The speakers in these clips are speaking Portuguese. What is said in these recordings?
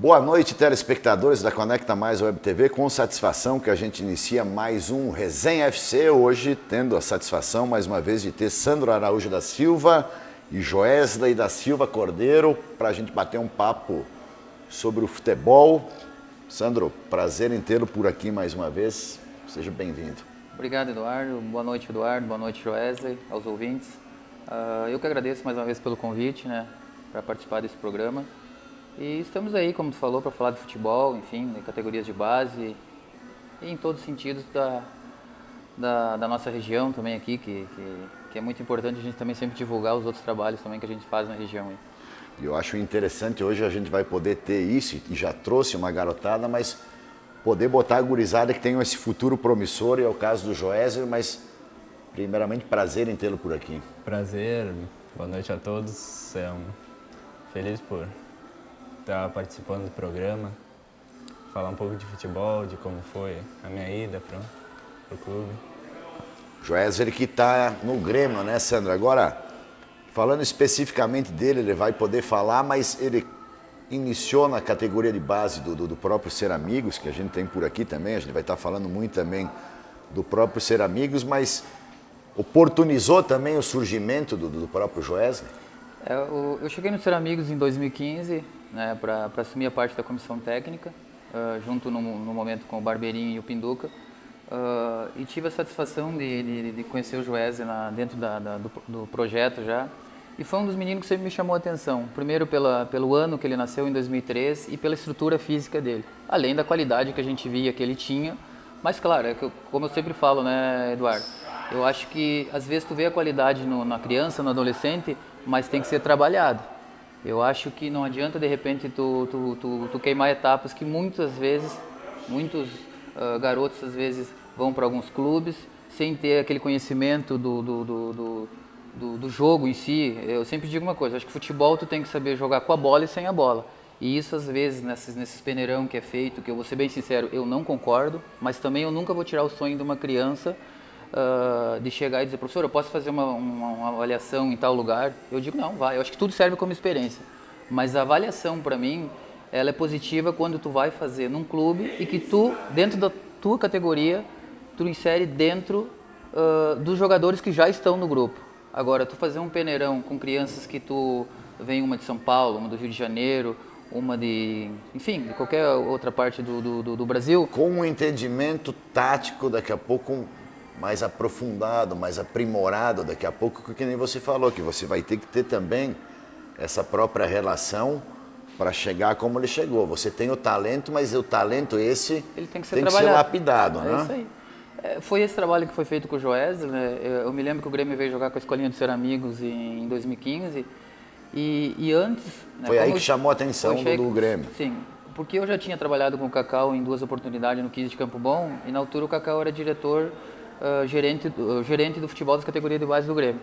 Boa noite, telespectadores da Conecta Mais Web TV. Com satisfação que a gente inicia mais um Resenha FC. Hoje, tendo a satisfação, mais uma vez, de ter Sandro Araújo da Silva e Joesley da Silva Cordeiro para a gente bater um papo sobre o futebol. Sandro, prazer em tê-lo por aqui mais uma vez. Seja bem-vindo. Obrigado, Eduardo. Boa noite, Eduardo. Boa noite, Joesley, aos ouvintes. Eu que agradeço mais uma vez pelo convite, para participar desse programa. E estamos aí, como tu falou, para falar de futebol, enfim, de categorias de base e em todos os sentidos da nossa região também aqui, que é muito importante a gente também sempre divulgar os outros trabalhos também que a gente faz na região. E eu acho interessante, hoje a gente vai poder ter isso, e já trouxe uma garotada, mas poder botar a gurizada que tem esse futuro promissor, e é o caso do Joesley, mas primeiramente prazer em tê-lo por aqui. Prazer, boa noite a todos, feliz por estar participando do programa, falar um pouco de futebol, de como foi a minha ida para o clube. Joesley que está no Grêmio, né, Sandro? Agora, falando especificamente dele, ele vai poder falar, mas ele iniciou na categoria de base do próprio Ser Amigos, que a gente tem por aqui também, a gente vai estar falando muito também do próprio Ser Amigos, mas oportunizou também o surgimento do próprio Joesley? Eu cheguei no Ser Amigos em 2015, para assumir a parte da comissão técnica, junto no momento com o Barbeirinho e o Pinduca, e tive a satisfação de conhecer o Joesley dentro do projeto já, e foi um dos meninos que sempre me chamou a atenção, primeiro pelo ano que ele nasceu, em 2003, e pela estrutura física dele, além da qualidade que a gente via que ele tinha, mas claro, como eu sempre falo, né, Eduardo, eu acho que às vezes tu vê a qualidade na criança, no adolescente, mas tem que ser trabalhado. Eu acho que não adianta, de repente, tu queimar etapas que muitos garotos, às vezes, vão para alguns clubes sem ter aquele conhecimento do jogo em si. Eu sempre digo uma coisa, acho que futebol tu tem que saber jogar com a bola e sem a bola. E isso, às vezes, nesses peneirão que é feito, que eu vou ser bem sincero, eu não concordo, mas também eu nunca vou tirar o sonho de uma criança de chegar e dizer, professor, eu posso fazer uma avaliação em tal lugar? Eu digo, não, vai. Eu acho que tudo serve como experiência. Mas a avaliação, para mim, ela é positiva quando tu vai fazer num clube e que tu, dentro da tua categoria, tu insere dentro dos jogadores que já estão no grupo. Agora, tu fazer um peneirão com crianças que tu vem uma de São Paulo, uma do Rio de Janeiro, uma de qualquer outra parte do Brasil. Com um entendimento tático, daqui a pouco mais aprofundado, mais aprimorado, daqui a pouco, que nem você falou, que você vai ter que ter também essa própria relação para chegar como ele chegou. Você tem o talento, mas o talento esse ele tem que ser lapidado, né? Isso aí. Foi esse trabalho que foi feito com o Joesley, né? Eu me lembro que o Grêmio veio jogar com a Escolinha do Ser Amigos em 2015 e antes... Foi aí que chamou a atenção do Grêmio. Sim, porque eu já tinha trabalhado com o Cacau em 2 oportunidades no 15 de Campo Bom e na altura o Cacau era diretor, gerente do futebol das categorias de base do Grêmio.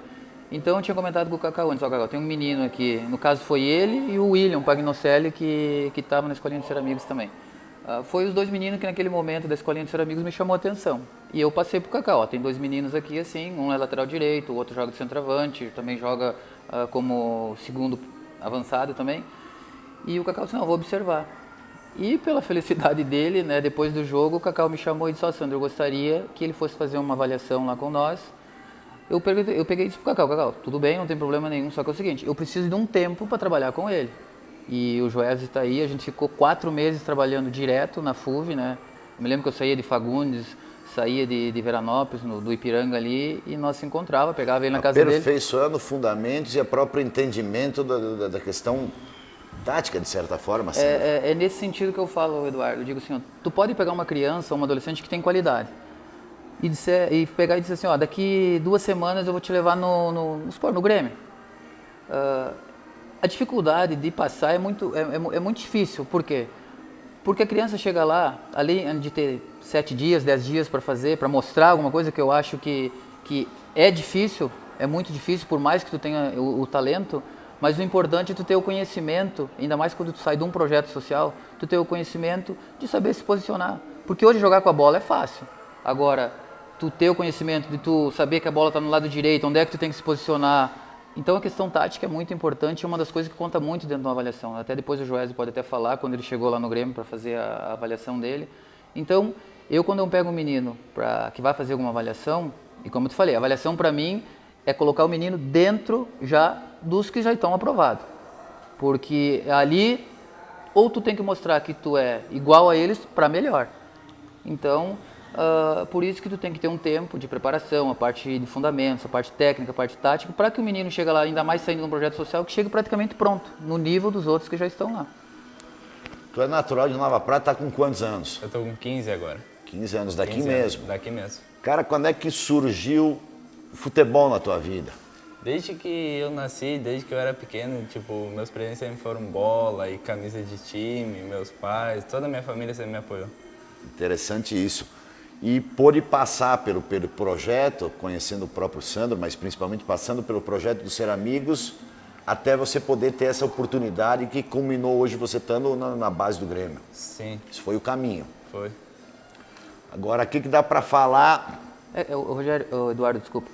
Então eu tinha comentado com o Cacau antes, Cacau, tem um menino aqui, no caso foi ele e o William Pagnocelli que estava na Escolinha do Ser Amigos também. Foi os 2 meninos que naquele momento da Escolinha de Ser Amigos me chamou a atenção. E eu passei pro Cacau, tem 2 meninos aqui assim, um é lateral direito, o outro joga de centroavante, também joga como segundo avançado também. E o Cacau disse, não, eu vou observar. E pela felicidade dele, depois do jogo, o Cacau me chamou e disse, Sandro, eu gostaria que ele fosse fazer uma avaliação lá com nós. Eu peguei e disse pro Cacau, tudo bem, não tem problema nenhum, só que é o seguinte, eu preciso de um tempo para trabalhar com ele. E o Joesley está aí, a gente ficou 4 meses trabalhando direto na FUV, Eu me lembro que eu saía de Fagundes, saía de Veranópolis, do Ipiranga ali, e nós se encontrava, pegava ele na casa dele. Aperfeiçoando fundamentos e o próprio entendimento da questão tática, de certa forma. Assim. É nesse sentido que eu falo, Eduardo. Eu digo assim, tu pode pegar uma criança, um adolescente que tem qualidade, e pegar e dizer assim, daqui 2 semanas eu vou te levar no Grêmio. A dificuldade de passar é muito difícil. Por quê? Porque a criança chega lá, além de ter 7 dias, 10 dias para mostrar alguma coisa que eu acho que é difícil, é muito difícil, por mais que tu tenha o talento, mas o importante é tu ter o conhecimento, ainda mais quando tu sai de um projeto social, tu ter o conhecimento de saber se posicionar. Porque hoje jogar com a bola é fácil. Agora, tu ter o conhecimento de tu saber que a bola está no lado direito, onde é que tu tem que se posicionar, Então a questão tática é muito importante, é uma das coisas que conta muito dentro de uma avaliação. Até depois o Joésio pode até falar, quando ele chegou lá no Grêmio para fazer a avaliação dele. Então, quando eu pego um menino que vai fazer alguma avaliação, e como eu te falei, a avaliação para mim é colocar o menino dentro já dos que já estão aprovados. Porque ali, ou tu tem que mostrar que tu é igual a eles para melhor. Então, por isso que tu tem que ter um tempo de preparação, a parte de fundamentos, a parte técnica, a parte tática, para que o menino chegue lá, ainda mais saindo de um projeto social, que chegue praticamente pronto, no nível dos outros que já estão lá. Tu é natural de Nova Prata, tá com quantos anos? Eu tô com 15 agora. 15 anos, daqui 15 mesmo. Anos, daqui mesmo. Cara, quando é que surgiu o futebol na tua vida? Desde que eu nasci, desde que eu era pequeno, tipo, meus presentes sempre foram bola e camisa de time, meus pais, toda a minha família sempre me apoiou. Interessante isso. E pôde passar pelo projeto, conhecendo o próprio Sandro, mas principalmente passando pelo projeto do Ser Amigos, até você poder ter essa oportunidade que culminou hoje você estando na base do Grêmio. Sim. Isso foi o caminho. Foi. Agora, o que dá para falar? Eduardo, desculpa.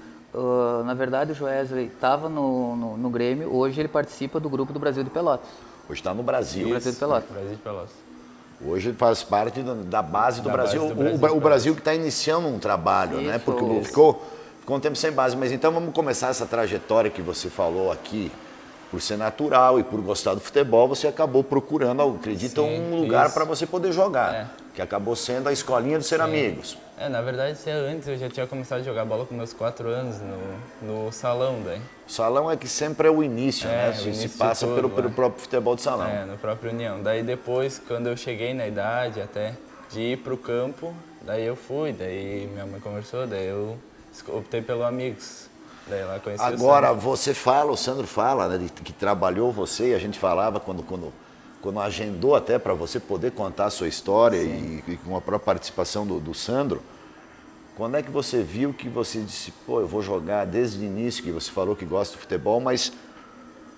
Na verdade, o Joesley estava no Grêmio, hoje ele participa do grupo do Brasil de Pelotas. Hoje está no Brasil. No Brasil de Pelotas. Brasil de Pelotas. Hoje ele faz parte da base do Brasil. Base do Brasil. O Brasil que está iniciando um trabalho, Isso, né? Porque ficou um tempo sem base. Mas então vamos começar essa trajetória que você falou aqui. Por ser natural e por gostar do futebol, você acabou procurando, acredito, um lugar para você poder jogar. Que acabou sendo a escolinha do Ser Amigos. Na verdade, antes eu já tinha começado a jogar bola com meus 4 anos no salão daí. O salão é que sempre é o início, né? O início se passa tudo, pelo próprio futebol de salão. No próprio União. Daí depois, quando eu cheguei na idade até de ir pro campo, daí eu fui, daí minha mãe conversou, daí eu optei pelo Amigos. Daí lá conheci Agora, o Sandro fala, né, que trabalhou você, e a gente falava quando agendou até para você poder contar a sua história e com a própria participação do Sandro. Quando é que você viu que você disse, eu vou jogar desde o início, que você falou que gosta de futebol, mas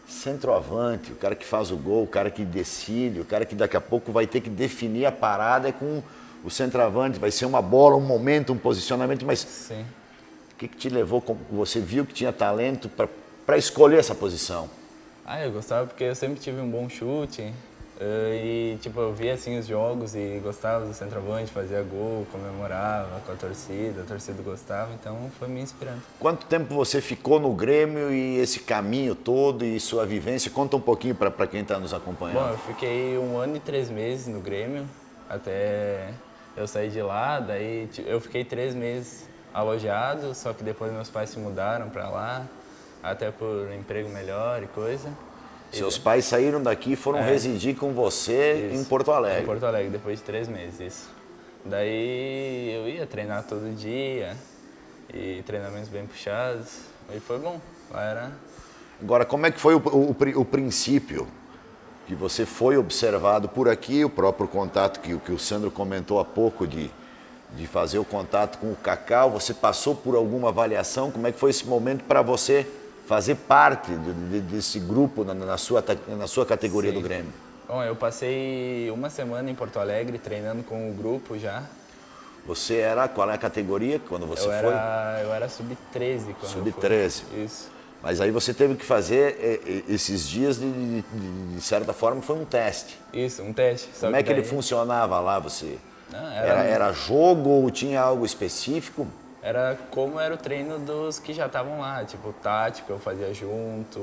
centroavante, o cara que faz o gol, o cara que decide, o cara que daqui a pouco vai ter que definir a parada com o centroavante, vai ser uma bola, um momento, um posicionamento, mas... Sim. O que te levou, você viu que tinha talento para escolher essa posição? Eu gostava porque eu sempre tive um bom chute e tipo, eu via assim os jogos e gostava do centroavante, fazia gol, comemorava com a torcida gostava, então foi me inspirando. Quanto tempo você ficou no Grêmio e esse caminho todo e sua vivência? Conta um pouquinho para quem está nos acompanhando. Bom, eu fiquei 1 ano e 3 meses no Grêmio, até eu sair de lá, daí eu fiquei 3 meses alojado, só que depois meus pais se mudaram para lá, até por emprego melhor e coisa. Seus pais saíram daqui e foram residir com você em Porto Alegre? Em Porto Alegre, depois de 3 meses, isso. Daí eu ia treinar todo dia, e treinamentos bem puxados, e foi bom, lá era... Agora, como é que foi o princípio que você foi observado por aqui, o próprio contato que o Sandro comentou há pouco de fazer o contato com o Cacau, você passou por alguma avaliação? Como é que foi esse momento para você fazer parte desse grupo na sua categoria do Grêmio? Bom, eu passei 1 semana em Porto Alegre treinando com o grupo já. Você era, qual é a categoria quando você foi? Eu era sub-13 quando Sub-13. Isso. Mas aí você teve que fazer esses dias, de certa forma, foi um teste. Isso, um teste. Como é que ele funcionava lá, você? Não, era jogo ou tinha algo específico? Era como era o treino dos que já estavam lá, tipo o tático eu fazia junto,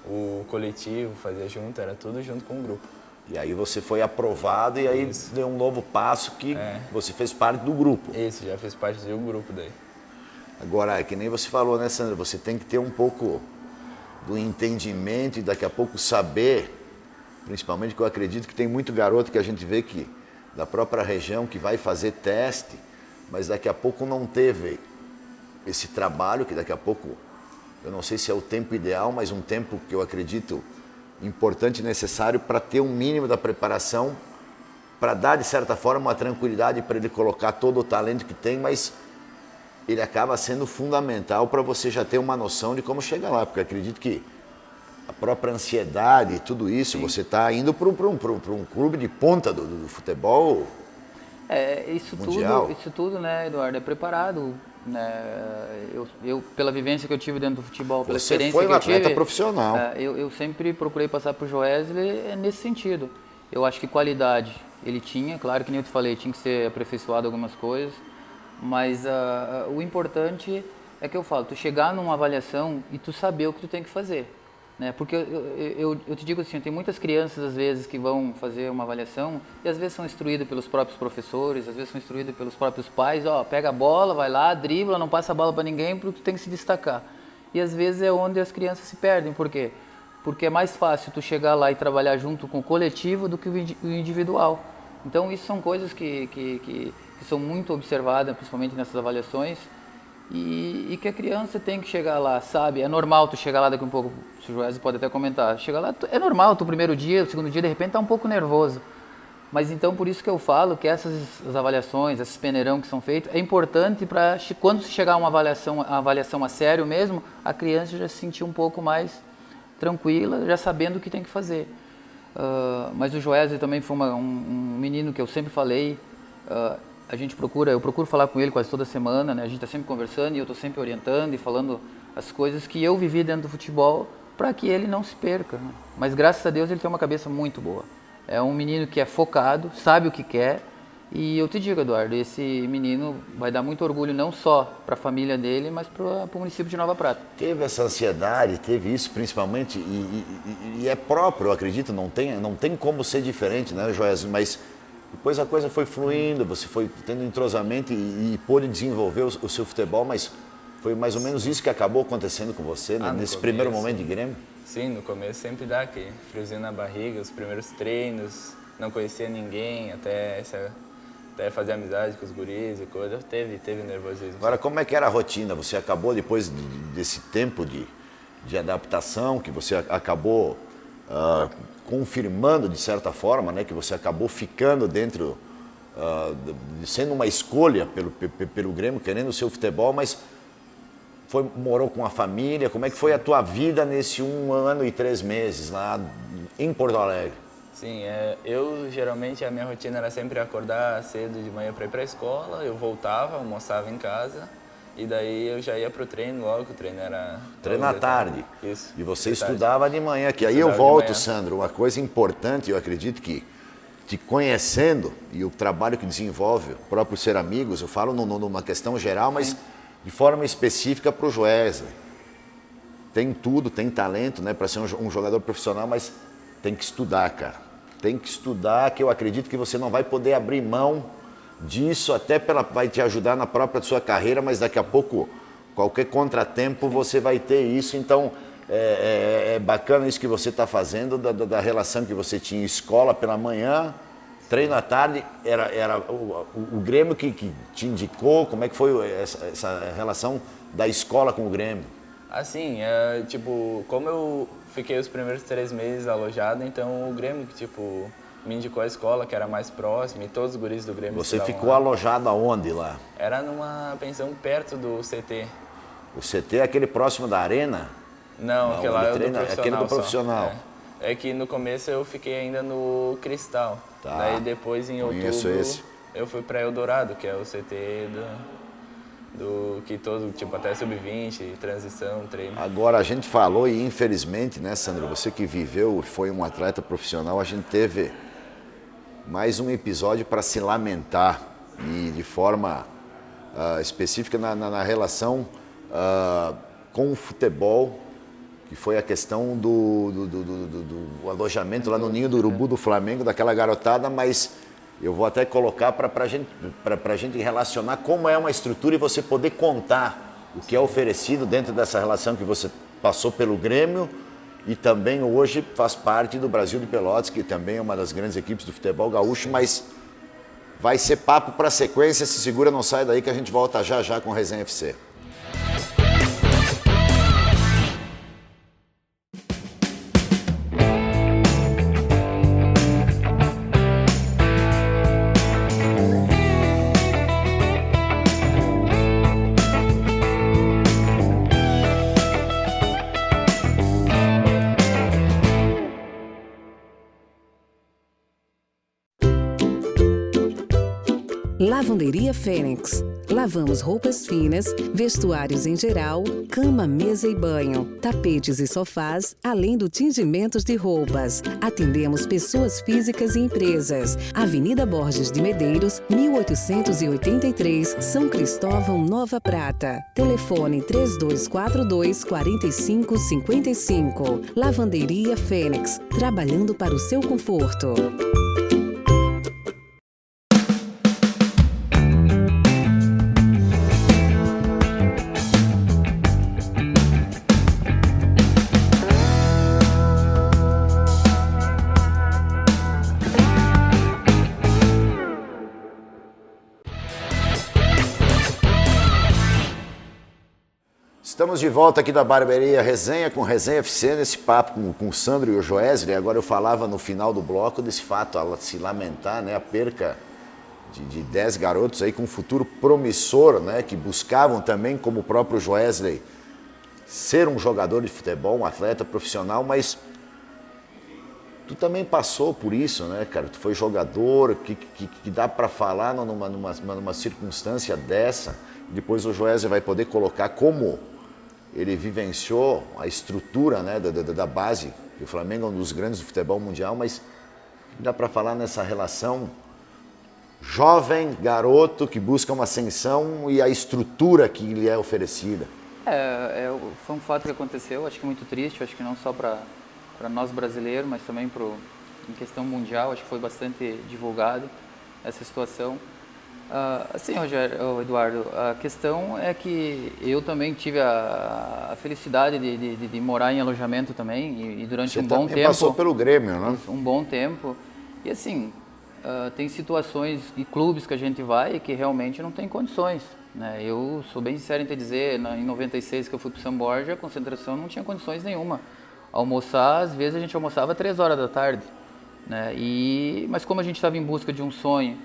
o coletivo fazia junto, era tudo junto com o grupo. E aí você foi aprovado e aí deu um novo passo que você fez parte do grupo. Isso, já fiz parte do grupo daí. Agora, que nem você falou, né, Sandra? Você tem que ter um pouco do entendimento e daqui a pouco saber, principalmente que eu acredito que tem muito garoto que a gente vê que da própria região que vai fazer teste, mas daqui a pouco não teve esse trabalho, que daqui a pouco, eu não sei se é o tempo ideal, mas um tempo que eu acredito importante e necessário para ter um mínimo da preparação, para dar, de certa forma, uma tranquilidade para ele colocar todo o talento que tem, mas ele acaba sendo fundamental para você já ter uma noção de como chegar lá, porque eu acredito que a própria ansiedade e tudo isso, você está indo para um clube de ponta do futebol Isso mundial. tudo, né, Eduardo, é preparado. né? Eu, pela vivência que eu tive dentro do futebol, pela Você experiência foi um que eu atleta tive, profissional. eu sempre procurei passar para o Joesley nesse sentido. Eu acho que qualidade ele tinha, claro que nem eu te falei, tinha que ser aperfeiçoado algumas coisas, mas o importante é que eu falo, tu chegar numa avaliação e tu saber o que tu tem que fazer. Né? Porque eu te digo assim, tem muitas crianças às vezes que vão fazer uma avaliação e às vezes são instruídas pelos próprios professores, às vezes são instruídas pelos próprios pais, pega a bola, vai lá, dribla, não passa a bola para ninguém porque tu tem que se destacar. E às vezes é onde as crianças se perdem, por quê? Porque é mais fácil tu chegar lá e trabalhar junto com o coletivo do que o individual. Então isso são coisas que são muito observadas, principalmente nessas avaliações, e que a criança tem que chegar lá, sabe? É normal tu chegar lá daqui um pouco, o Joesley pode até comentar, chegar lá, é normal, tu primeiro dia, o segundo dia, de repente tá um pouco nervoso. Mas então por isso que eu falo que essas avaliações, esses peneirão que são feitos, é importante para quando se chegar a uma avaliação a sério mesmo, a criança já se sentir um pouco mais tranquila, já sabendo o que tem que fazer. Mas o Joesley também foi um menino que eu sempre falei, eu procuro falar com ele quase toda semana, né? A gente está sempre conversando e eu estou sempre orientando e falando as coisas que eu vivi dentro do futebol para que ele não se perca. Né? Mas graças a Deus ele tem uma cabeça muito boa. É um menino que é focado, sabe o que quer. E eu te digo, Eduardo, esse menino vai dar muito orgulho não só para a família dele, mas para o município de Nova Prata. Teve essa ansiedade, teve isso principalmente, e é próprio, eu acredito, não tem como ser diferente, né, Joesley? Mas depois a coisa foi fluindo, você foi tendo entrosamento e pôde desenvolver o seu futebol, mas foi mais ou menos isso que acabou acontecendo com você, né, nesse primeiro momento de Grêmio? Sim, no começo sempre dá aquele friozinho na barriga, os primeiros treinos, não conhecia ninguém, até fazer amizade com os guris e coisa, teve nervosismo. Agora, como é que era a rotina? Você acabou, depois desse tempo de adaptação, que você acabou confirmando, de certa forma, né, que você acabou ficando dentro, sendo uma escolha pelo Grêmio, querendo o seu futebol, mas morou com a família. Como é que foi a tua vida nesse 1 ano e 3 meses lá em Porto Alegre? Sim, eu geralmente a minha rotina era sempre acordar cedo de manhã para ir para a escola, eu voltava, almoçava em casa e daí eu já ia para o treino logo, que o treino era... Treino à tarde. Isso. E você estudava de manhã, que aí eu volto, Sandro, uma coisa importante, eu acredito que te conhecendo e o trabalho que desenvolve, o próprio ser amigos, eu falo numa questão geral, mas de forma específica para o Joesley. Tem tudo, tem talento, né, para ser um jogador profissional, mas tem que estudar, cara. Tem que estudar, que eu acredito que você não vai poder abrir mão disso, até vai te ajudar na própria sua carreira, mas daqui a pouco, qualquer contratempo, você vai ter isso. Então, é bacana isso que você está fazendo, da relação que você tinha escola pela manhã, treino à tarde, era o Grêmio que te indicou. Como é que foi essa relação da escola com o Grêmio? Assim, como eu fiquei os primeiros 3 meses alojado, então o Grêmio que, me indicou a escola, que era mais próxima, e todos os guris do Grêmio... Você ficou alojado aonde lá? Era numa pensão perto do CT. O CT é aquele próximo da Arena? Não, aquele lá é o do profissional. Aquele do profissional. É que no começo eu fiquei ainda no Cristal. Tá. Daí depois, em outubro, eu fui para Eldorado, que é o CT que todo, até sub-20, transição, treino. Agora, a gente falou e infelizmente, né, Sandro, você que viveu, foi um atleta profissional, a gente teve mais um episódio para se lamentar e de forma específica na relação com o futebol, que foi a questão do alojamento lá no Ninho do Urubu do Flamengo, daquela garotada, mas eu vou até colocar para a gente relacionar como é uma estrutura e você poder contar o que é oferecido dentro dessa relação que você passou pelo Grêmio e também hoje faz parte do Brasil de Pelotas, que também é uma das grandes equipes do futebol gaúcho, mas vai ser papo para sequência. Se segura, não sai daí que a gente volta já com o Resenha FC. Lavanderia Fênix. Lavamos roupas finas, vestuários em geral, cama, mesa e banho, tapetes e sofás, além do tingimento de roupas. Atendemos pessoas físicas e empresas. Avenida Borges de Medeiros, 1883, São Cristóvão, Nova Prata. Telefone 3242-4555. Lavanderia Fênix, trabalhando para o seu conforto. Estamos de volta aqui da Barbearia Resenha, com Resenha FC, nesse papo com o Sandro e o Joesley. Agora eu falava no final do bloco desse fato, a se lamentar, né, a perca de 10 garotos aí com um futuro promissor, né, que buscavam também, como o próprio Joesley, ser um jogador de futebol, um atleta profissional, mas tu também passou por isso, né, cara? Tu foi jogador, que dá para falar numa circunstância dessa. Depois o Joesley vai poder colocar como ele vivenciou a estrutura, né, da base. O Flamengo é um dos grandes do futebol mundial, mas dá para falar nessa relação jovem, garoto, que busca uma ascensão e a estrutura que lhe é oferecida. Foi um fato que aconteceu, acho que muito triste, acho que não só para nós brasileiros, mas também em questão mundial, acho que foi bastante divulgado essa situação. Assim, Eduardo, a questão é que eu também tive a felicidade de morar em alojamento também, e durante Você um bom tempo... passou pelo Grêmio, né? Um bom tempo. E assim, tem situações e clubes que a gente vai que realmente não tem condições, né? Eu sou bem sincero em te dizer, em 96 que eu fui para o São Borja, a concentração não tinha condições nenhuma. Almoçar, às vezes a gente almoçava 3 horas da tarde, né? Mas como a gente estava em busca de um sonho,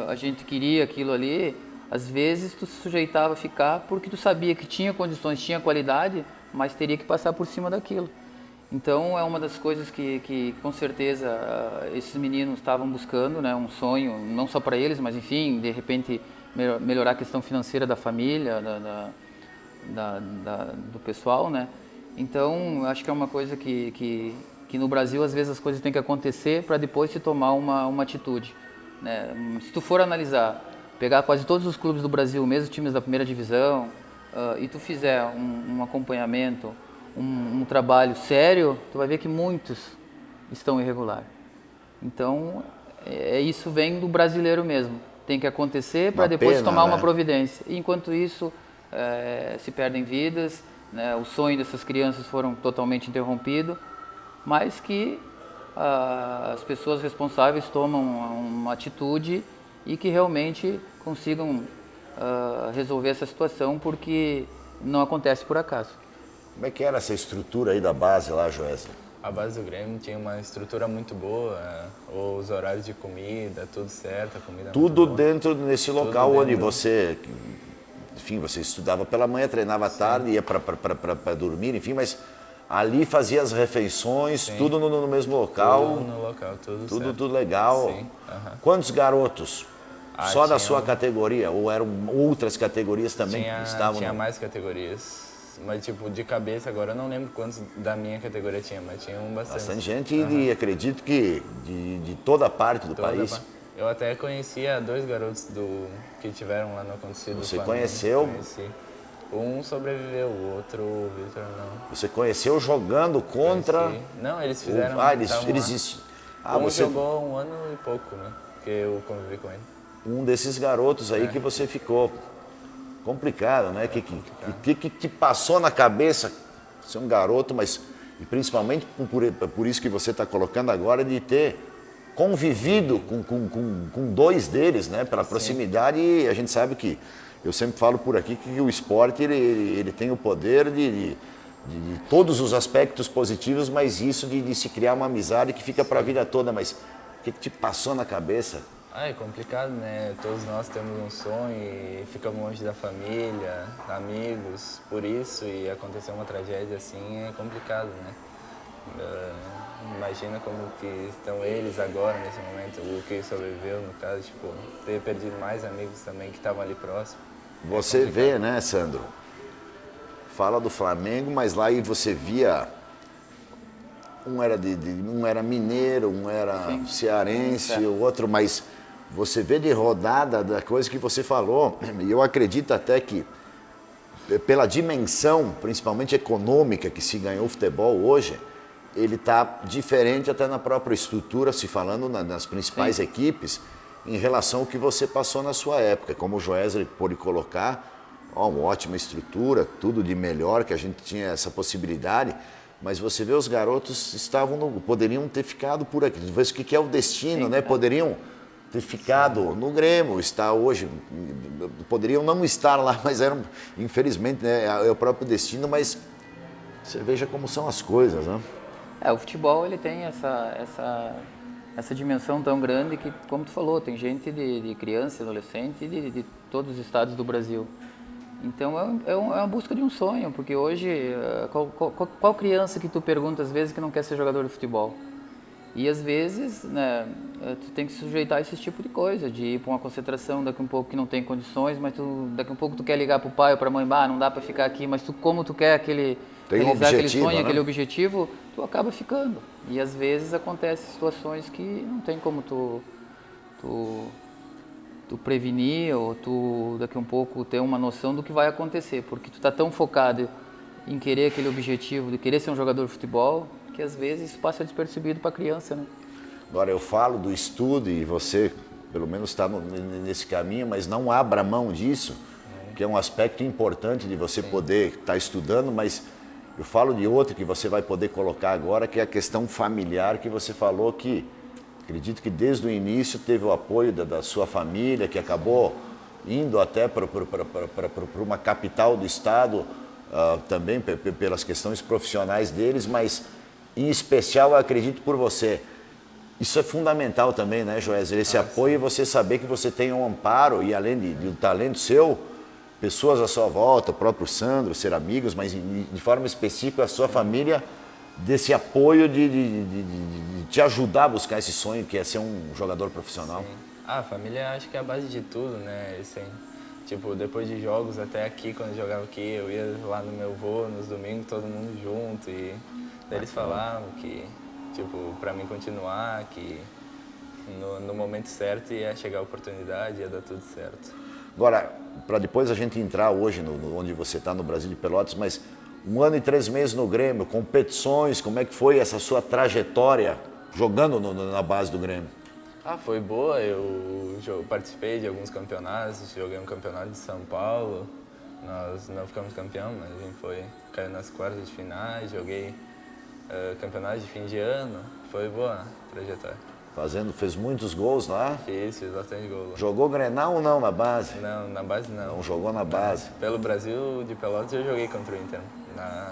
a gente queria aquilo ali, às vezes tu se sujeitava a ficar porque tu sabia que tinha condições, tinha qualidade, mas teria que passar por cima daquilo. Então é uma das coisas que com certeza esses meninos estavam buscando, né, um sonho, não só para eles, mas enfim, de repente melhorar a questão financeira da família, do pessoal, né? Então acho que é uma coisa que no Brasil às vezes as coisas têm que acontecer para depois se tomar uma atitude. Se tu for analisar, pegar quase todos os clubes do Brasil, mesmo times da primeira divisão, e tu fizer um acompanhamento, um trabalho sério, tu vai ver que muitos estão irregular. Então, isso vem do brasileiro mesmo. Tem que acontecer para depois tomar uma providência. E, enquanto isso, se perdem vidas, né? O sonho dessas crianças foram totalmente interrompido, mas que as pessoas responsáveis tomam uma atitude e que realmente consigam resolver essa situação, porque não acontece por acaso. Como é que era essa estrutura aí da base lá, Joesley? A base do Grêmio tinha uma estrutura muito boa, os horários de comida, tudo certo, a comida tudo muito dentro desse local tudo onde dentro. Você, enfim, você estudava pela manhã, treinava à tarde, ia para dormir, enfim, mas ali fazia as refeições, sim, tudo no mesmo local. Tudo no local, tudo legal. Sim, Quantos garotos? Só da sua categoria? Ou eram outras categorias também que estavam? Tinha mais categorias. Mas, tipo, de cabeça agora eu não lembro quantos da minha categoria tinha, mas tinha bastante. Bastante gente e acredito que de toda parte do país. Eu até conhecia 2 garotos que tiveram lá no acontecido. Você conheceu? Conheci. Um sobreviveu, o outro, o Victor, não. Você conheceu jogando contra... Conheci. Não, eles fizeram... Jogou 1 ano e pouco, né? Que eu convivi com ele. Um desses garotos aí que você ficou. Complicado, né? Que passou na cabeça ser um garoto, mas e principalmente por isso que você está colocando agora, de ter convivido com 2 deles, né? Pela proximidade, e a gente sabe que, eu sempre falo por aqui, que o esporte ele tem o poder de todos os aspectos positivos, mas isso de se criar uma amizade que fica para a vida toda. Mas o que te passou na cabeça? É complicado, né? Todos nós temos um sonho e ficamos longe da família, amigos, por isso, e acontecer uma tragédia assim é complicado, né? imagina como que estão eles agora, nesse momento, o que sobreviveu, no caso, tipo, ter perdido mais amigos também que estavam ali próximo. Você vê, né, Sandro? Fala do Flamengo, mas lá aí você via... Um era mineiro, um era cearense, o outro, mas você vê de rodada da coisa que você falou, e eu acredito até que, pela dimensão, principalmente econômica, que se ganhou o futebol hoje, ele está diferente até na própria estrutura, se falando nas principais equipes, em relação ao que você passou na sua época. Como o Joesley pôde colocar, uma ótima estrutura, tudo de melhor, que a gente tinha essa possibilidade, mas você vê os garotos poderiam ter ficado por aqui. Você vê o que é o destino, né? Poderiam ter ficado no Grêmio, estar hoje, poderiam não estar lá, mas eram, infelizmente, né, é o próprio destino, mas você veja como são as coisas, né? O futebol ele tem essa dimensão tão grande que, como tu falou, tem gente de criança, adolescente, de todos os estados do Brasil. Então é uma busca de um sonho, porque hoje, qual criança que tu pergunta às vezes que não quer ser jogador de futebol? E às vezes, né, tu tem que se sujeitar a esse tipo de coisa, de ir para uma concentração daqui um pouco que não tem condições, mas daqui um pouco tu quer ligar para o pai ou para a mãe, não dá para ficar aqui, mas como tu quer realizar aquele sonho, né? Aquele objetivo, tu acaba ficando. E às vezes acontecem situações que não tem como tu prevenir ou tu daqui um pouco ter uma noção do que vai acontecer, porque tu tá tão focado em querer aquele objetivo, de querer ser um jogador de futebol, que às vezes isso passa despercebido para a criança, né? Agora eu falo do estudo e você pelo menos está nesse caminho, mas não abra mão disso, que é um aspecto importante de você poder estar estudando, mas eu falo de outro que você vai poder colocar agora, que é a questão familiar, que você falou que acredito que desde o início teve o apoio da sua família, que acabou indo até para uma capital do estado, também pelas questões profissionais deles, mas em especial eu acredito por você. Isso é fundamental também, né, Joesley? Esse apoio e você saber que você tem um amparo e além do talento seu, pessoas à sua volta, o próprio Sandro, ser amigos, mas de forma específica a sua família, desse apoio de te ajudar a buscar esse sonho que é ser um jogador profissional. Sim. A família acho que é a base de tudo, né? Assim, tipo, depois de jogos, até aqui, quando eu jogava aqui, eu ia lá no meu avô, nos domingos, todo mundo junto, e daí eles falavam que, tipo, pra mim continuar, que no momento certo ia chegar a oportunidade, ia dar tudo certo. Agora, para depois a gente entrar hoje onde você está, no Brasil de Pelotas, mas 1 ano e 3 meses no Grêmio, competições, como é que foi essa sua trajetória jogando na base do Grêmio? Foi boa, eu participei de alguns campeonatos, joguei um campeonato de São Paulo, nós não ficamos campeão, mas a gente caiu nas quartas de finais, joguei campeonato de fim de ano, foi boa a trajetória. Fez muitos gols lá? Fiz bastante gol lá. Jogou Grenal ou não na base? Não, na base não. Não jogou na base. Pelo Brasil de Pelotas eu joguei contra o Inter,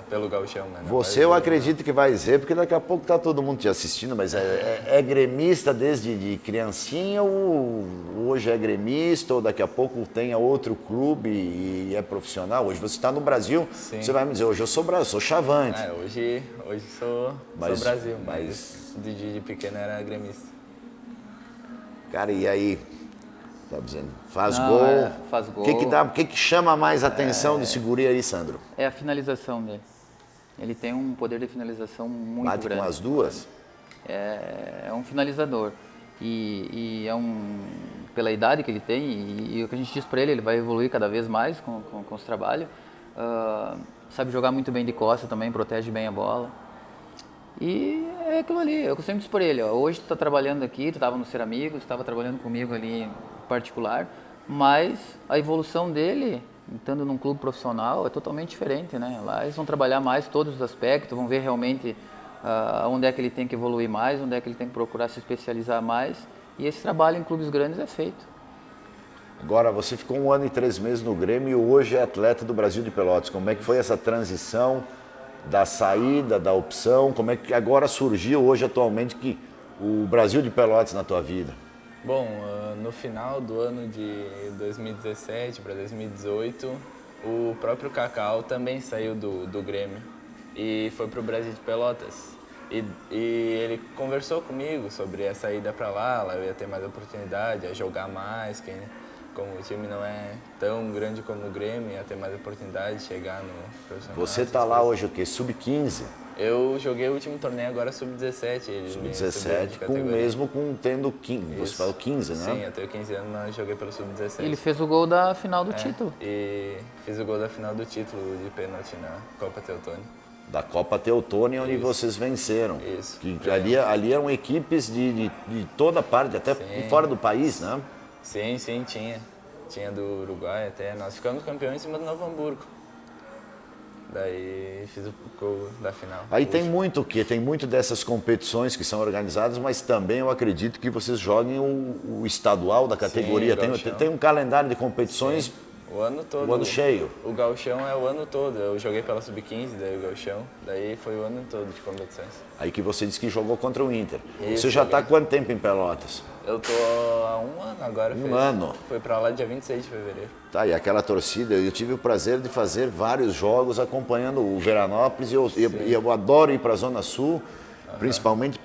pelo Gauchão, né? Você eu acredito que vai dizer, porque daqui a pouco tá todo mundo te assistindo, mas é gremista desde de criancinha ou hoje é gremista ou daqui a pouco tenha outro clube e é profissional? Hoje você está no Brasil, sim. Você vai me dizer, hoje eu sou chavante. Hoje sou Brasil, mas de pequeno era gremista. Cara, e aí, tá dizendo, faz gol. Faz gol. O que chama mais atenção desse guri aí, Sandro? É a finalização dele. Ele tem um poder de finalização muito Bate grande. Com as duas? É um finalizador. E pela idade que ele tem, e o que a gente diz para ele vai evoluir cada vez mais com os trabalhos. Sabe jogar muito bem de costa também, protege bem a bola. E é aquilo ali, eu sempre disse por ele, hoje tu tá trabalhando aqui, tu estava no Ser Amigos, estava trabalhando comigo ali em particular, mas a evolução dele, estando num clube profissional, é totalmente diferente, né? Lá eles vão trabalhar mais todos os aspectos, vão ver realmente onde é que ele tem que evoluir mais, onde é que ele tem que procurar se especializar mais, e esse trabalho em clubes grandes é feito. Agora, você ficou 1 ano e 3 meses no Grêmio e hoje é atleta do Brasil de Pelotas. Como é que foi essa transição da saída, da opção? Como é que agora surgiu hoje, atualmente, que o Brasil de Pelotas na tua vida? Bom, no final do ano de 2017 para 2018, o próprio Cacau também saiu do Grêmio e foi para o Brasil de Pelotas. E ele conversou comigo sobre a saída para lá eu ia ter mais oportunidade, a jogar mais, que como o time não é tão grande como o Grêmio, ia ter mais oportunidade de chegar no profissional. Você está lá hoje o quê? Sub-15? Eu joguei o último torneio agora sub-17. Sub-17, tendo 15, você falou 15, né? Sim, eu tenho 15 anos, mas joguei pelo sub-17. Ele fez o gol da final do título. E fiz o gol da final do título de pênalti na Copa Teutônia. Da Copa Teutônia, onde vocês venceram. Isso. Que ali eram equipes de toda parte, até fora do país, né? Sim, tinha. Tinha do Uruguai até. Nós ficamos campeões em cima do Novo Hamburgo. Daí fiz o gol da final. Aí tem muito o quê? Tem muito dessas competições que são organizadas, mas também eu acredito que vocês joguem o estadual da categoria. Sim, tem um calendário de competições. Sim. O ano todo. O ano cheio. O gauchão é o ano todo. Eu joguei pela Sub-15, daí o gauchão. Daí foi o ano todo de competições. Aí que você disse que jogou contra o Inter. Isso, você já está há quanto tempo em Pelotas? Eu tô há um ano agora. Ano? Foi pra lá dia 26 de fevereiro. Tá, e aquela torcida, eu tive o prazer de fazer vários jogos acompanhando o Veranópolis e eu adoro ir para a Zona Sul, principalmente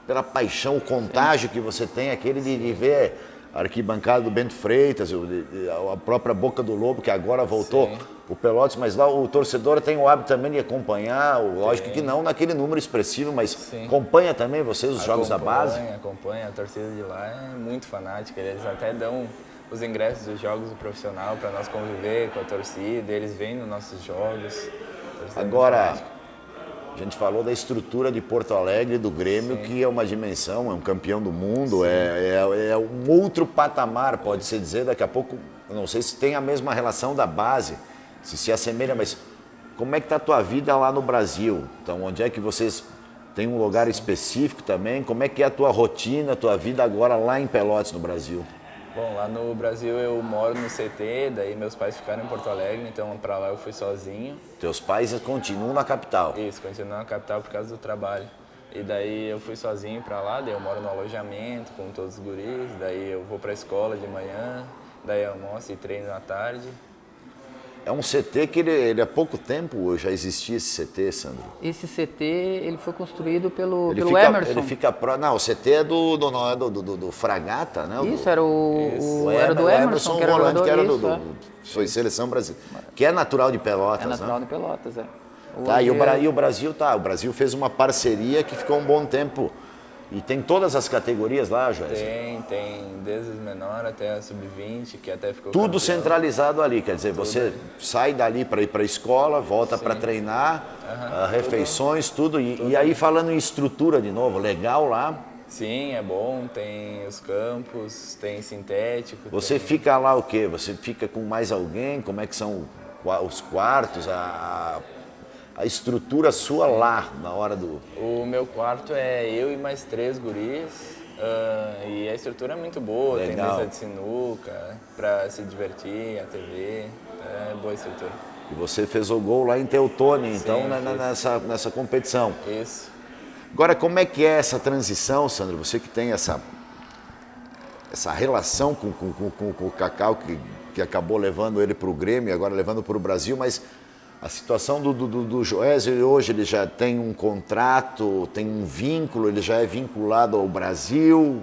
pela paixão, o contágio que você tem, aquele de ver a arquibancada do Bento Freitas, a própria Boca do Lobo, que agora voltou o Pelotas, mas lá o torcedor tem o hábito também de acompanhar, lógico que não naquele número expressivo, mas acompanha também vocês os jogos da base? Acompanha, a torcida de lá é muito fanática, eles até dão os ingressos dos jogos do profissional para nós conviver com a torcida, eles vêm nos nossos jogos. Agora, a gente falou da estrutura de Porto Alegre, do Grêmio, que é uma dimensão, é um campeão do mundo, é um outro patamar, pode-se dizer, daqui a pouco, não sei se tem a mesma relação da base, se assemelha, mas como é que está a tua vida lá no Brasil? Então, onde é que vocês têm um lugar específico também? Como é que é a tua rotina, a tua vida agora lá em Pelotas, no Brasil? Bom, lá no Brasil eu moro no CT, daí meus pais ficaram em Porto Alegre, então para lá eu fui sozinho. Teus pais continuam na capital? Isso, continuam na capital por causa do trabalho. E daí eu fui sozinho para lá, daí eu moro no alojamento com todos os guris, daí eu vou para a escola de manhã, daí eu almoço e treino à tarde. É um CT que ele há pouco tempo já existia esse CT, Sandro? Esse CT ele foi construído pelo Emerson. Ele fica não, o CT é do Fragata, né? Isso, era do Emerson, que era volante, que era foi seleção brasileira, que é natural de Pelotas, né? É natural de Pelotas, é. E o Brasil fez uma parceria que ficou um bom tempo. E tem todas as categorias lá, Joés? Tem desde os menores até a sub-20, que até ficou tudo campeão. Centralizado ali, quer dizer, você sai dali para ir para a escola, volta para treinar, refeições, tudo. E aí falando em estrutura de novo, legal lá? Sim, é bom, tem os campos, tem sintético. Você fica lá o quê? Você fica com mais alguém? Como é que são os quartos, a estrutura sua lá, na hora do... O meu quarto é eu e mais 3 guris, e a estrutura é muito boa, legal. Tem mesa de sinuca, para se divertir, a TV, é boa estrutura. E você fez o gol lá em Teutônia, então, nessa competição. Isso. Agora, como é que é essa transição, Sandro? Você que tem essa relação com o Cacau, que acabou levando ele para o Grêmio e agora levando para o Brasil, mas... A situação do Joésio hoje, ele já tem um contrato, tem um vínculo, ele já é vinculado ao Brasil?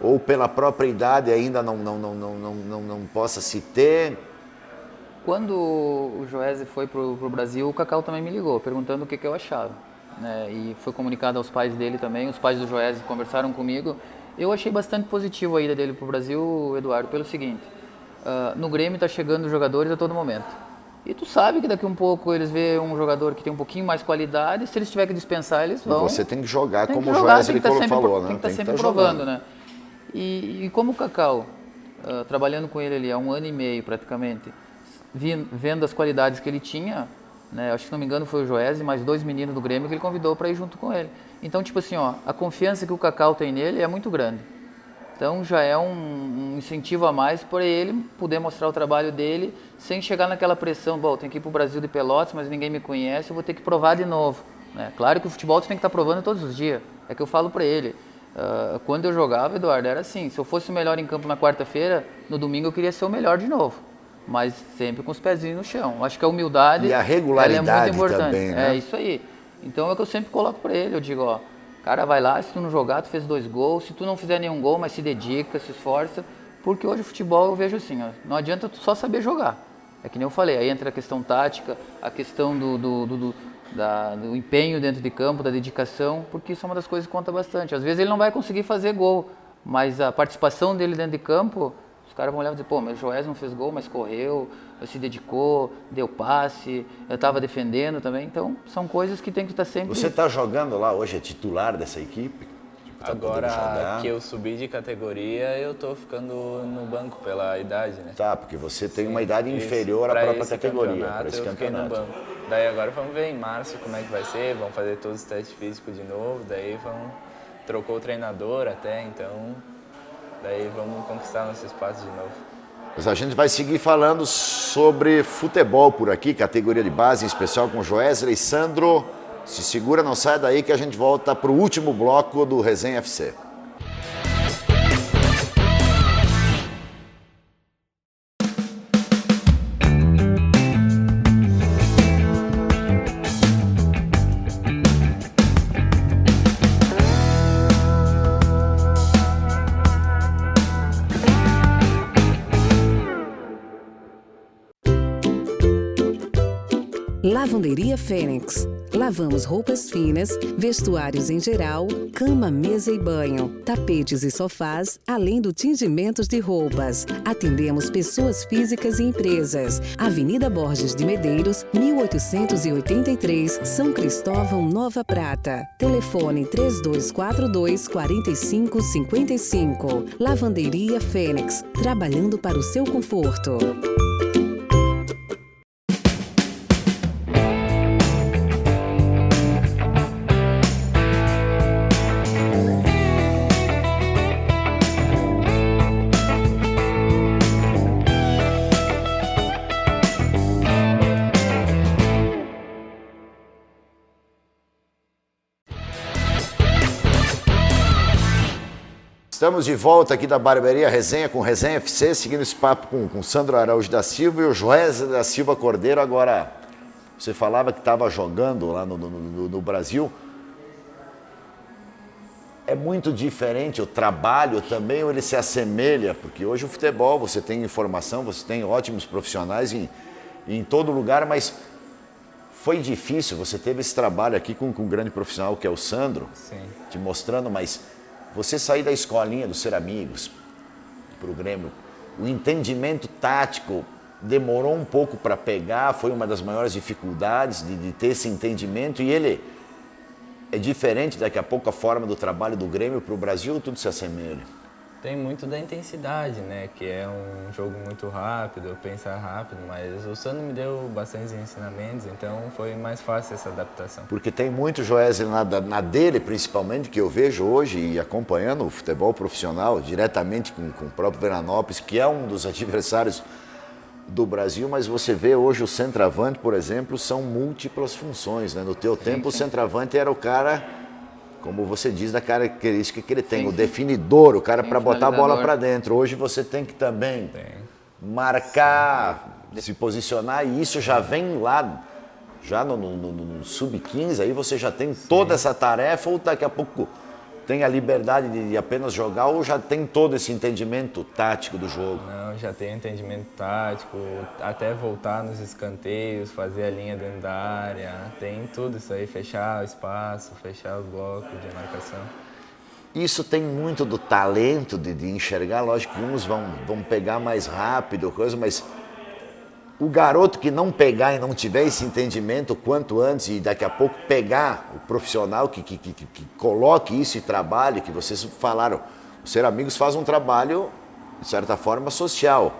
Ou pela própria idade ainda não possa se ter? Quando o Joésio foi para o Brasil, o Cacau também me ligou, perguntando o que eu achava. Né? E foi comunicado aos pais dele também, os pais do Joésio conversaram comigo. Eu achei bastante positivo a ida dele para o Brasil, Eduardo, pelo seguinte, no Grêmio está chegando jogadores a todo momento. E tu sabe que daqui um pouco eles vêem um jogador que tem um pouquinho mais qualidade, se eles tiverem que dispensar, eles vão... E você tem que jogar como o Joésio falou, né? Tem que estar sempre provando, né? E como o Cacau, trabalhando com ele ali há 1 ano e meio praticamente, vendo as qualidades que ele tinha, né? Acho que, se não me engano, foi o Joésio e mais 2 meninos do Grêmio que ele convidou para ir junto com ele. Então, tipo assim, a confiança que o Cacau tem nele é muito grande. Então já é um incentivo a mais para ele poder mostrar o trabalho dele sem chegar naquela pressão, bom, tem que ir para o Brasil de Pelotas, mas ninguém me conhece, eu vou ter que provar de novo. Né? Claro que o futebol tu tem que estar provando todos os dias, é que eu falo para ele. Quando eu jogava, Eduardo, era assim, se eu fosse o melhor em campo na quarta-feira, no domingo eu queria ser o melhor de novo. mas sempre com os pezinhos no chão. Acho que a humildade E a regularidade ela é muito importante. também, né? É isso aí. Então é o que eu sempre coloco para ele, eu digo, ó, cara, vai lá, se tu não jogar, tu fez 2 gols, se tu não fizer nenhum gol, mas se dedica, se esforça, porque hoje o futebol eu vejo assim, ó, não adianta tu só saber jogar. É que nem eu falei, aí entra a questão tática, a questão do empenho dentro de campo, da dedicação, porque isso é uma das coisas que conta bastante. Às vezes ele não vai conseguir fazer gol, mas a participação dele dentro de campo, os caras vão olhar e dizer, pô, meu Joés não fez gol, mas correu, se dedicou, deu passe, eu estava defendendo também. Então, são coisas que tem que estar sempre... Você está jogando lá hoje, é titular dessa equipe? Tá Agora que eu subi de categoria, eu tô ficando no banco pela idade, né? Tá, porque você tem uma idade inferior à própria categoria, para esse eu fiquei no campeonato. banco. Daí agora vamos ver em março como é que vai ser, vamos fazer todos os testes físicos de novo, daí trocou o treinador até, então daí vamos conquistar nosso espaço de novo. Mas a gente vai seguir falando sobre futebol por aqui, categoria de base, em especial com Joesley. Sandro, se segura, não sai daí que a gente volta para o último bloco do Resenha FC. Lavanderia Fênix. Lavamos roupas finas, vestuários em geral, cama, mesa e banho, tapetes e sofás, além do tingimentos de roupas. Atendemos pessoas físicas e empresas. Avenida Borges de Medeiros, 1883, São Cristóvão, Nova Prata. Telefone 3242-4555. Lavanderia Fênix. Trabalhando para o seu conforto. Estamos de volta aqui da Barbearia Resenha com Resenha FC, seguindo esse papo com Sandro Araújo da Silva e o Joesley da Silva Cordeiro. Agora, você falava que estava jogando lá no Brasil. É muito diferente o trabalho também, ou ele se assemelha? Porque hoje o futebol, você tem informação, você tem ótimos profissionais em todo lugar, mas foi difícil, você teve esse trabalho aqui com um grande profissional que é o Sandro, Sim. te mostrando, mas você sair da escolinha do Ser Amigos para o Grêmio, o entendimento tático demorou um pouco para pegar, foi uma das maiores dificuldades de ter esse entendimento, e ele é diferente daqui a pouco a forma do trabalho do Grêmio para o Brasil, tudo se assemelha? Tem muito da intensidade, né? Que é um jogo muito rápido, pensar rápido, mas o Sandro me deu bastantes ensinamentos, então foi mais fácil essa adaptação. Porque tem muito Joesley na dele, principalmente, que eu vejo hoje e acompanhando o futebol profissional diretamente com o próprio Veranópolis, que é um dos adversários do Brasil, mas você vê hoje o centroavante, por exemplo, são múltiplas funções, né? No teu tempo, o centroavante era o cara, como você diz, da característica que ele tem, o definidor, o cara para botar a bola para dentro. Hoje você tem que também marcar, se posicionar, e isso já vem lá, já no sub-15, aí você já tem toda essa tarefa, ou daqui a pouco tem a liberdade de apenas jogar, ou já tem todo esse entendimento tático do jogo? Não, já tem entendimento tático, até voltar nos escanteios, fazer a linha dentro da área, tem tudo isso aí, fechar o espaço, fechar o bloco de marcação. Isso tem muito do talento de enxergar, lógico que uns vão pegar mais rápido, coisa, mas o garoto que não pegar e não tiver esse entendimento quanto antes e daqui a pouco pegar o profissional que coloque isso e trabalhe, que vocês falaram, o Ser Amigos faz um trabalho, de certa forma, social,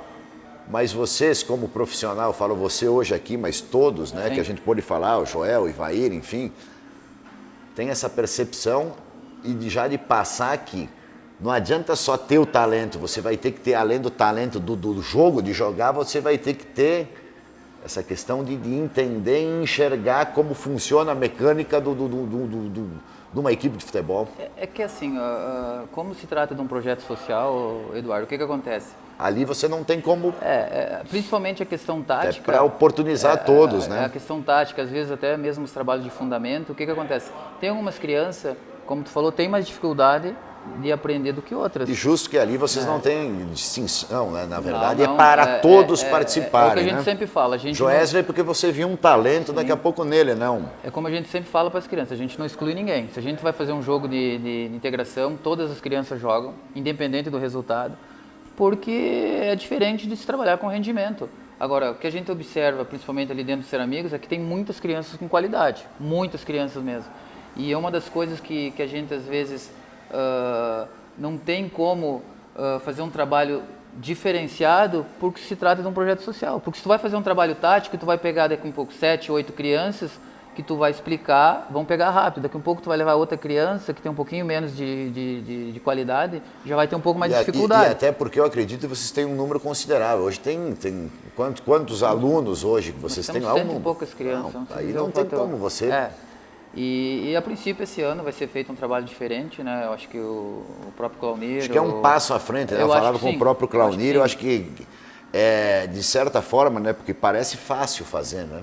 mas vocês como profissional, falo você hoje aqui, mas todos, né, que a gente pode falar, o Joel, o Ivair, enfim, tem essa percepção e já de passar que não adianta só ter o talento, você vai ter que ter, além do talento do jogo, de jogar, você vai ter que ter Essa questão de entender e enxergar como funciona a mecânica de uma equipe de futebol. É que assim, como se trata de um projeto social, Eduardo, o que acontece? Ali você não tem como... Principalmente a questão tática... para oportunizar todos, né? A questão tática, às vezes até mesmo os trabalhos de fundamento, o que acontece? Tem algumas crianças, como tu falou, tem mais dificuldade de aprender do que outras. E justo que ali vocês não têm distinção, né? Na verdade é para todos participarem. É o que a gente sempre fala. Joesley, porque você viu um talento daqui a pouco nele, não? É como a gente sempre fala para as crianças, a gente não exclui ninguém. Se a gente vai fazer um jogo de integração, todas as crianças jogam, independente do resultado, porque é diferente de se trabalhar com rendimento. Agora, o que a gente observa, principalmente ali dentro do Ser Amigos, é que tem muitas crianças com qualidade, muitas crianças mesmo. E é uma das coisas que a gente às vezes não tem como fazer um trabalho diferenciado porque se trata de um projeto social. Porque se tu vai fazer um trabalho tático, tu vai pegar daqui a um pouco 7, 8 crianças que tu vai explicar, vão pegar rápido. Daqui a um pouco tu vai levar outra criança que tem um pouquinho menos de qualidade, já vai ter um pouco mais de dificuldade. E até porque eu acredito que vocês têm um número considerável. Hoje tem quantos alunos hoje que vocês têm? Nós temos 100 e poucas crianças. Não, aí não tem como você... E a princípio esse ano vai ser feito um trabalho diferente, né? Eu acho que o próprio Claunir... Acho que é um passo à frente, né? Eu falava com o próprio Claunir, eu acho que de certa forma, né? Porque parece fácil fazer, né?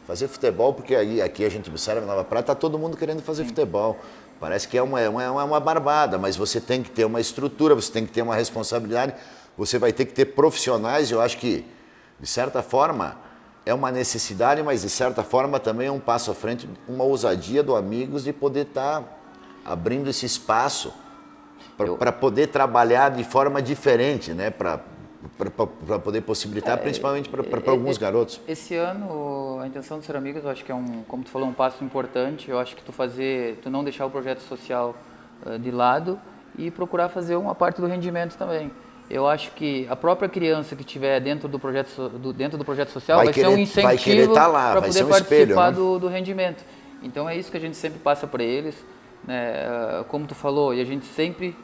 Fazer futebol, porque aqui a gente observa na Nova Prata, tá todo mundo querendo fazer futebol. Parece que é uma barbada, mas você tem que ter uma estrutura, você tem que ter uma responsabilidade, você vai ter que ter profissionais, eu acho que, de certa forma... É uma necessidade, mas de certa forma também é um passo à frente, uma ousadia do Amigos de poder estar abrindo esse espaço para poder trabalhar de forma diferente, né? Para poder possibilitar, principalmente para alguns garotos. Esse ano, a intenção do Ser Amigos, eu acho que é como tu falou, um passo importante. Eu acho que tu não deixar o projeto social de lado e procurar fazer uma parte do rendimento também. Eu acho que a própria criança que estiver dentro do projeto social vai ser um incentivo para poder participar do rendimento. Então é isso que a gente sempre passa para eles, né? Como tu falou, e a gente sempre,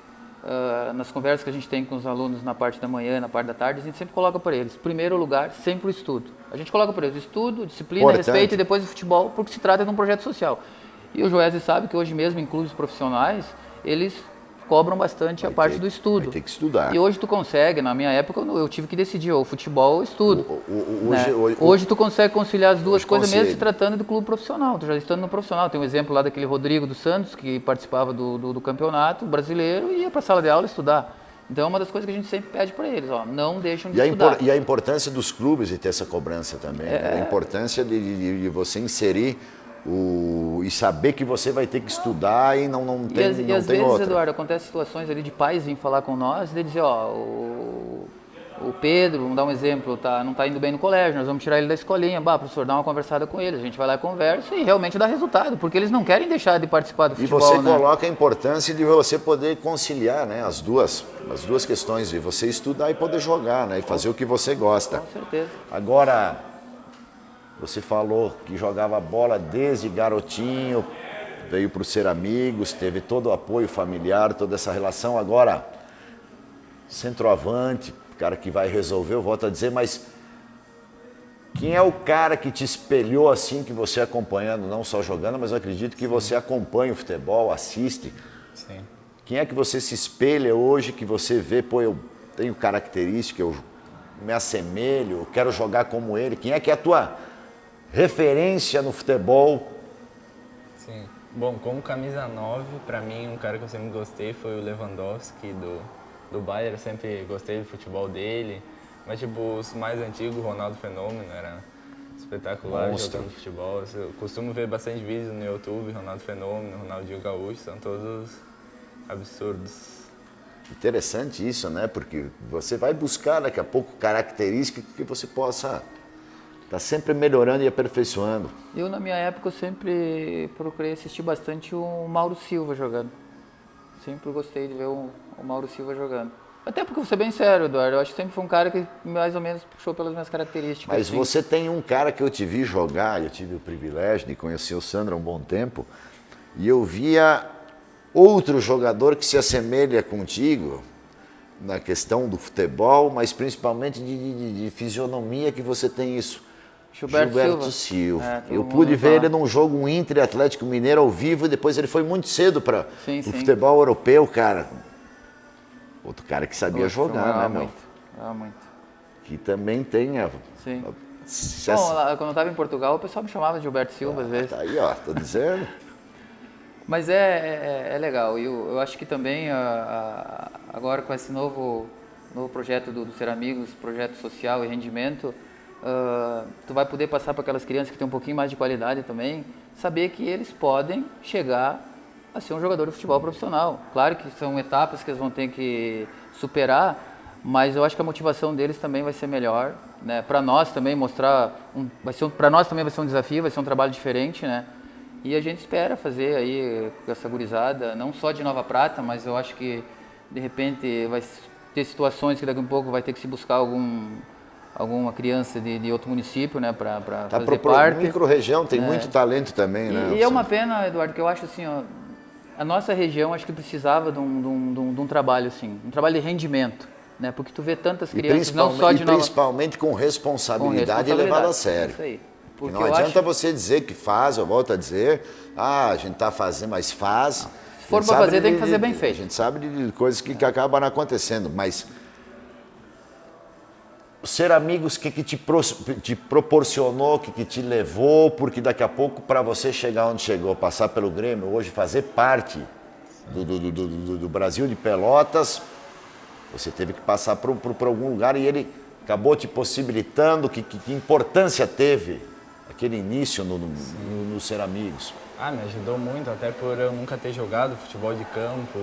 nas conversas que a gente tem com os alunos na parte da manhã, na parte da tarde, a gente sempre coloca para eles, primeiro lugar, sempre o estudo. A gente coloca para eles estudo, disciplina, respeito e depois o futebol, porque se trata de um projeto social. E o Joesley sabe que hoje mesmo em clubes profissionais, eles cobram bastante a parte do estudo. Vai ter que estudar. E hoje tu consegue, na minha época eu tive que decidir, ou futebol ou estudo. Hoje tu consegue conciliar as duas coisas, mesmo se tratando de clube profissional, tu já estando no profissional. Tem um exemplo lá daquele Rodrigo dos Santos, que participava do campeonato brasileiro e ia para a sala de aula estudar. Então é uma das coisas que a gente sempre pede para eles, não deixam de estudar. E a importância dos clubes de ter essa cobrança também, né? A importância de você inserir e saber que você vai ter que estudar e não tem outra. E às vezes, Eduardo, acontece situações ali de pais virem falar com nós e dizer, o Pedro, vamos dar um exemplo, não está indo bem no colégio, nós vamos tirar ele da escolinha, professor, dá uma conversada com ele, a gente vai lá e conversa e realmente dá resultado, porque eles não querem deixar de participar do futebol. E você coloca a importância de você poder conciliar, né, as duas questões, de você estudar e poder jogar, né, e fazer o que você gosta. Com certeza. Agora, você falou que jogava bola desde garotinho, veio para o Ser Amigos, teve todo o apoio familiar, toda essa relação. Agora, centroavante, cara que vai resolver, eu volto a dizer, mas quem é o cara que te espelhou assim, que você acompanhando, não só jogando, mas eu acredito que você acompanha o futebol, assiste. Sim. Quem é que você se espelha hoje, que você vê, eu tenho característica, eu me assemelho, eu quero jogar como ele. Quem é que é a tua referência no futebol? Sim. Bom, como camisa 9, para mim, um cara que eu sempre gostei foi o Lewandowski do Bayern. Eu sempre gostei do futebol dele. Mas, os mais antigos, o Ronaldo Fenômeno, era espetacular jogando futebol. Eu costumo ver bastante vídeos no YouTube, Ronaldo Fenômeno, Ronaldinho Gaúcho, são todos absurdos. Interessante isso, né? Porque você vai buscar daqui a pouco características que você possa estar sempre melhorando e aperfeiçoando. Eu, na minha época, eu sempre procurei assistir bastante o Mauro Silva jogando. Sempre gostei de ver o Mauro Silva jogando. Até porque, vou ser bem sério, Eduardo, eu acho que sempre foi um cara que mais ou menos puxou pelas minhas características. Mas assim. você tem um cara que eu te vi jogar, eu tive o privilégio de conhecer o Sandro há um bom tempo, e eu via outro jogador que se assemelha contigo na questão do futebol, mas principalmente de fisionomia, que você tem isso. Gilberto Silva. todo Eu mundo pude ver fala. ele num jogo, um Inter e Atlético Mineiro ao vivo, e depois ele foi muito cedo para Sim, o sim. futebol europeu, cara. Outro cara que sabia Poxa, jogar, né, meu? muito. Que também tem a... Sim. se Bom, essa- lá, quando eu estava em Portugal, o pessoal me chamava de Gilberto Silva às vezes. Tá aí, ó, tô dizendo. Mas é legal. E eu acho que também, agora com esse novo projeto do Ser Amigos, projeto social e rendimento, tu vai poder passar para aquelas crianças que têm um pouquinho mais de qualidade também, saber que eles podem chegar a ser um jogador de futebol profissional. Claro que são etapas que eles vão ter que superar, mas eu acho que a motivação deles também vai ser melhor, né? Para nós também mostrar, para nós também vai ser um desafio, vai ser um trabalho diferente, né? E a gente espera fazer aí com essa gurizada, não só de Nova Prata, mas eu acho que de repente vai ter situações que daqui a pouco vai ter que se buscar alguma criança de outro município, né, para Tá fazer pro parte. micro-região tem muito talento também, né? E é uma pena, Eduardo, que eu acho assim, ó, a nossa região acho que precisava de um trabalho assim, um trabalho de rendimento, né, porque tu vê tantas crianças, não só de Nova... principalmente com responsabilidade levada a sério. Isso aí. E Porque não eu adianta acho, você dizer que faz, eu volto a dizer, a gente está fazendo, mas faz. se for para fazer, tem que fazer bem feito. A gente sabe de coisas que acabam acontecendo, mas Ser Amigos, o que te proporcionou, o que te levou, porque daqui a pouco, para você chegar onde chegou, passar pelo Grêmio, hoje fazer parte do Brasil de Pelotas, você teve que passar por algum lugar e ele acabou te possibilitando, que importância teve aquele início no Ser Amigos? Me ajudou muito, até por eu nunca ter jogado futebol de campo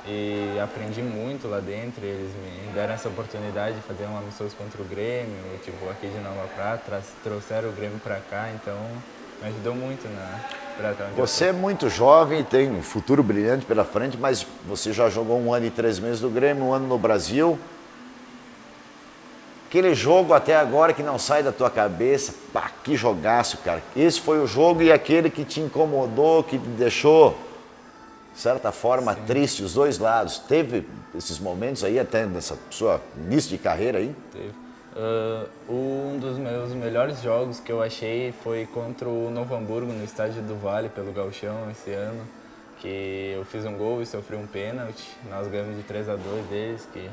e aprendi muito lá dentro. Eles me deram essa oportunidade de fazer um amistoso contra o Grêmio, tipo aqui de Nova Prata, trouxeram o Grêmio para cá, então me ajudou muito, né? Você é muito jovem, tem um futuro brilhante pela frente, mas você já jogou 1 ano e 3 meses no Grêmio, 1 ano no Brasil. Aquele jogo até agora que não sai da tua cabeça, pá, que jogaço, cara. Esse foi o jogo e aquele que te incomodou, que te deixou, de certa forma, triste, os dois lados. Teve esses momentos aí, até nessa sua início de carreira aí? Teve. Um dos meus melhores jogos que eu achei foi contra o Novo Hamburgo, no estádio do Vale, pelo Gauchão, esse ano. Que eu fiz um gol e sofri um pênalti. Nós ganhamos de 3-2 deles, que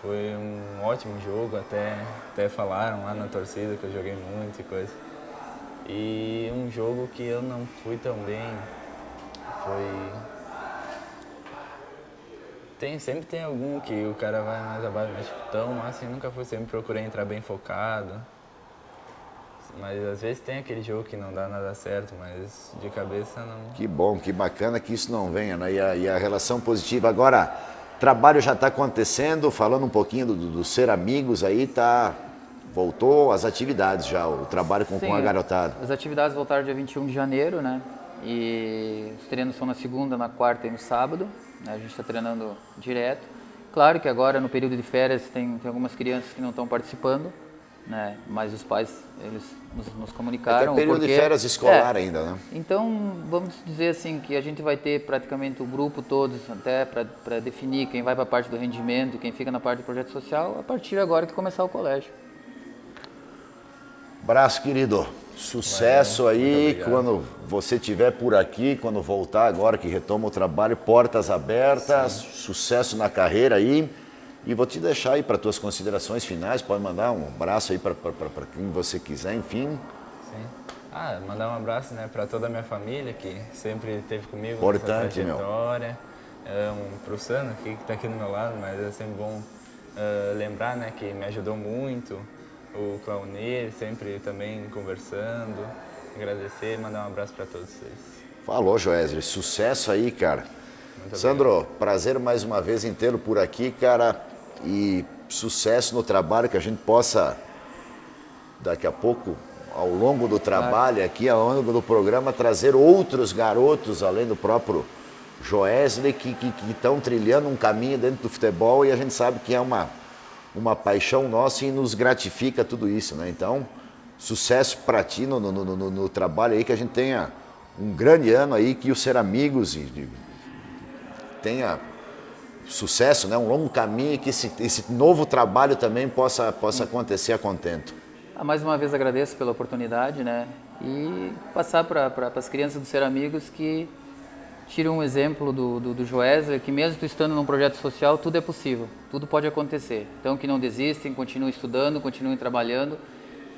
foi um ótimo jogo, até falaram lá na torcida que eu joguei muito e coisa. E um jogo que eu não fui tão bem foi... Sempre tem algum que o cara vai mais abaixo, mas tipo, tão assim, nunca fui, sempre procurei entrar bem focado. Mas às vezes tem aquele jogo que não dá nada certo, mas de cabeça não... Que bom, que bacana que isso não venha, né? E a relação positiva. Agora, trabalho já está acontecendo, falando um pouquinho do Ser Amigos aí, voltou as atividades já, o trabalho com a garotada. As atividades voltaram dia 21 de janeiro, né? E os treinos são na segunda, na quarta e no sábado. Né? A gente está treinando direto. Claro que agora, no período de férias, tem algumas crianças que não estão participando, né? Mas os pais, eles nos comunicaram. É período de férias escolar ainda, né? Então, vamos dizer assim, que a gente vai ter praticamente o grupo todos, até para definir quem vai para a parte do rendimento, quem fica na parte do projeto social, a partir agora que começar o colégio. Abraço, querido. Sucesso aí, quando você estiver por aqui, quando voltar agora que retoma o trabalho, portas abertas, sucesso na carreira aí. E vou te deixar aí para tuas considerações finais, pode mandar um abraço aí para quem você quiser, enfim. Sim. Mandar um abraço, né, para toda a minha família que sempre esteve comigo Importante, nessa trajetória. Pro Sano, que está aqui do meu lado, mas é sempre bom lembrar, né, que me ajudou muito. O Claunir, sempre também conversando, agradecer e mandar um abraço para todos vocês. Falou, Joesley. Sucesso aí, cara. Muito Sandro, obrigado. prazer mais uma vez em tê-lo por aqui, cara. E sucesso no trabalho, que a gente possa, daqui a pouco, ao longo do trabalho aqui, ao longo do programa, trazer outros garotos, além do próprio Joesley, que estão trilhando um caminho dentro do futebol e a gente sabe que é uma paixão nossa e nos gratifica tudo isso, né? Então, sucesso para ti no trabalho aí, que a gente tenha um grande ano aí, que o Ser Amigos tenha sucesso, né? Um longo caminho e que esse novo trabalho também possa acontecer a contento. Mais uma vez agradeço pela oportunidade, né? E passar para as crianças do Ser Amigos que tirem um exemplo do Joesley, que mesmo tu estando num projeto social, tudo é possível, tudo pode acontecer. Então que não desistem, continuem estudando, continuem trabalhando,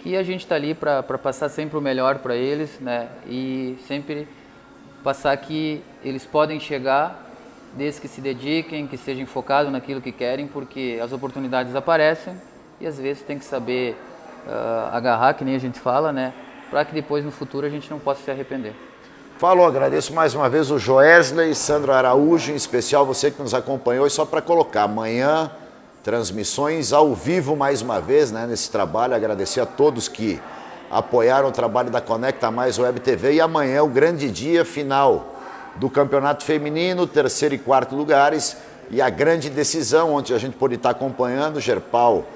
que a gente está ali para passar sempre o melhor para eles, né? E sempre passar que eles podem chegar desde que se dediquem, que sejam focados naquilo que querem, porque as oportunidades aparecem e às vezes tem que saber agarrar, que nem a gente fala, né? Para que depois no futuro a gente não possa se arrepender. Falou, agradeço mais uma vez o Joesley, Sandro Araújo, em especial você que nos acompanhou. E só para colocar, amanhã, transmissões ao vivo mais uma vez, né, nesse trabalho. Agradecer a todos que apoiaram o trabalho da Conecta Mais Web TV. E amanhã o grande dia final do Campeonato Feminino, 3º e 4º lugares. E a grande decisão, onde a gente pode estar acompanhando o Gerpal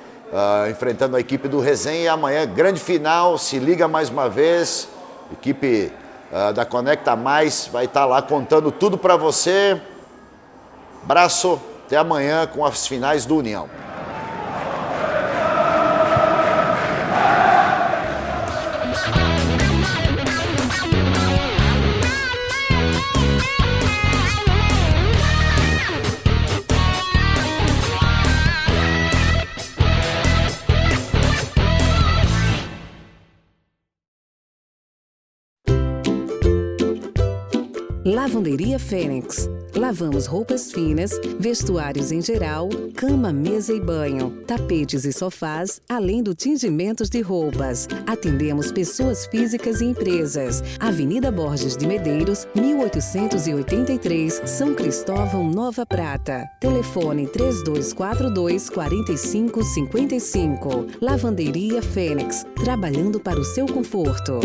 enfrentando a equipe do Resenha. E amanhã, grande final, se liga mais uma vez, equipe da Conecta Mais vai estar lá contando tudo para você. Abraço, até amanhã com as finais do União. Lavanderia Fênix. Lavamos roupas finas, vestuários em geral, cama, mesa e banho, tapetes e sofás, além do tingimentos de roupas. Atendemos pessoas físicas e empresas. Avenida Borges de Medeiros, 1883, São Cristóvão, Nova Prata. Telefone 3242-4555. Lavanderia Fênix. Trabalhando para o seu conforto.